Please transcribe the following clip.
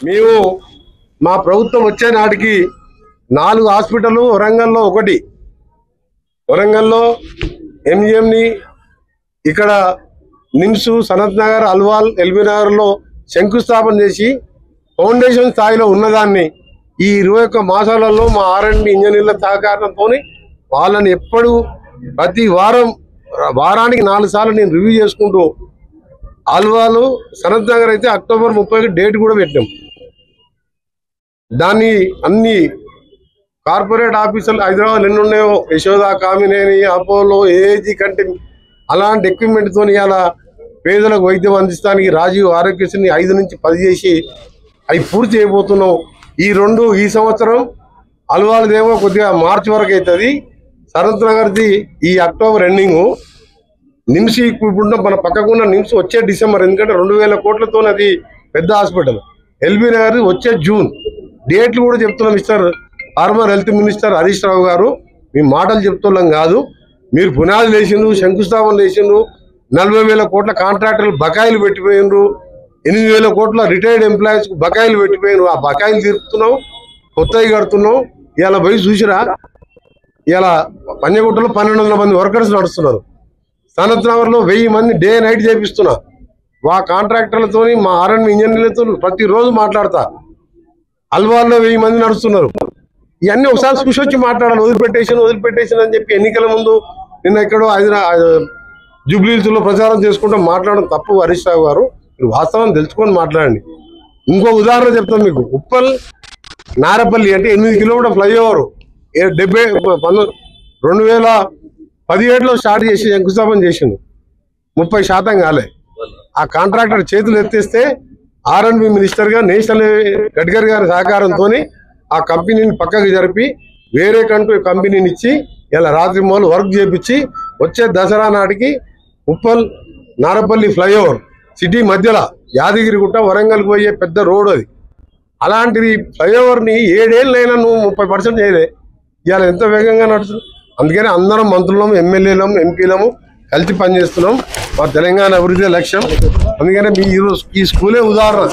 మేము మా ప్రభుత్వం వచ్చే నాటికి 4 హాస్పిటల్ వరంగల్లో ఒకటి వరంగల్లో ఎంజిఎంని ఇక్కడ నిమ్స్ సనత్ నగర్ అల్వాల్ ఎల్బీ నగర్లో శంకుస్థాపన చేసి ఫౌండేషన్ స్థాయిలో ఉన్నదాన్ని ఈ 21 మాసాలలో మా ఆర్ఎండ్బి ఇంజనీర్ల సహకారంతో వాళ్ళని ఎప్పుడు ప్రతి వారానికి 4 సార్లు నేను రివ్యూ చేసుకుంటూ అల్వాలు సనత్ నగర్ అయితే అక్టోబర్ 30కి డేట్ కూడా పెట్టాం. దాన్ని అన్ని కార్పొరేట్ ఆఫీసులు హైదరాబాద్ ఎన్ని ఉన్నాయో యశోద, కామినేని, అపోలో, ఏజీ కంటే అలాంటి ఎక్విప్మెంట్తో ఇలా పేదలకు వైద్యం అందిస్తానికి రాజీవ్ ఆరోగ్యశ్రీని 5 నుంచి 10 చేసి అవి పూర్తి చేయబోతున్నాం. ఈ సంవత్సరం అల్వాలదేమో కొద్దిగా మార్చి వరకు అవుతుంది. సనత్ నగర్ది ఈ అక్టోబర్ ఎండింగు. నిమ్స్ ఇప్పుడు మన పక్కకున్న నిమ్స్ వచ్చే డిసెంబర్, ఎందుకంటే 2000 కోట్లతో అది పెద్ద హాస్పిటల్. ఎల్బీ నగర్ వచ్చే జూన్. డేట్లు కూడా చెప్తున్నాం. Farmer health minister Harish Rao గారు, మీ మాటలు చెప్తున్నాం కాదు, మీరు పునాదులు వేసిండ్రు, శంకుస్థాపనలు వేసిండ్రు, 40,000 కోట్ల కాంట్రాక్టర్లు బకాయిలు పెట్టిపోయినరు, 8,000 కోట్ల రిటైర్డ్ ఎంప్లాయీస్ బకాయిలు పెట్టిపోయినరు. ఆ బకాయిలు తీరుతున్నాం, కొత్తవి కడుతున్నాం. ఇలా పోయి చూసిరా, ఇలా పంజగుట్టలో 1,200 మంది వర్కర్స్ నడుస్తున్నారు. సనత్ నగర్లో 1000 మంది డే నైట్ చేపిస్తున్నా. మా కాంట్రాక్టర్లతో మా ఆర్ఎండ్బి ఇంజనీర్లతో ప్రతిరోజు మాట్లాడతా. అల్వాల్లో 1000 మంది నడుస్తున్నారు. ఇవన్నీ ఒకసారి చూసి వచ్చి మాట్లాడాలి. వదిలిపెట్టేసాను అని చెప్పి ఎన్నికల ముందు నిన్న ఎక్కడో జూబ్లీహిల్స్లో ప్రచారం చేసుకుంటాం మాట్లాడడం తప్పు. హరీష్ రావు గారు, మీరు వాస్తవం తెలుసుకొని మాట్లాడండి. ఇంకో ఉదాహరణ చెప్తాం మీకు. ఉప్పల్ నారపల్లి అంటే 8 కిలోమీటర్ ఫ్లైఓవర్ 2017లో స్టార్ట్ చేసి శంకుస్థాపన చేసిండు. 30% కాలే. ఆ కాంట్రాక్టర్ చేతులు ఎత్తేస్తే ఆర్ఎండ్బి మినిస్టర్గా నేషనల్ గడ్కరీ గారి సహకారంతో ఆ కంపెనీని పక్కకి జరిపి వేరే కంపెనీని ఇచ్చి ఇలా రాత్రి మొదలు వర్క్ చేపించి వచ్చే దసరా నాటికి ఉప్పల్ నారపల్లి ఫ్లైఓవర్ సిటీ మధ్యలో యాదగిరిగుట్ట వరంగల్కి పోయే పెద్ద రోడ్ అది. అలాంటిది ఫ్లైఓవర్ని 7 ఏళ్ళైనా నువ్వు 30% చేయలే. ఇవాళ ఎంత వేగంగా నడుస్తుంది. అందుకని అందరం మంత్రులము, ఎమ్మెల్యేలము, ఎంపీలము కలిసి పనిచేస్తున్నాం. మా తెలంగాణ అభివృద్ధి లక్ష్యం. అందుకని ఈ స్కూలే ఉదాహరణ.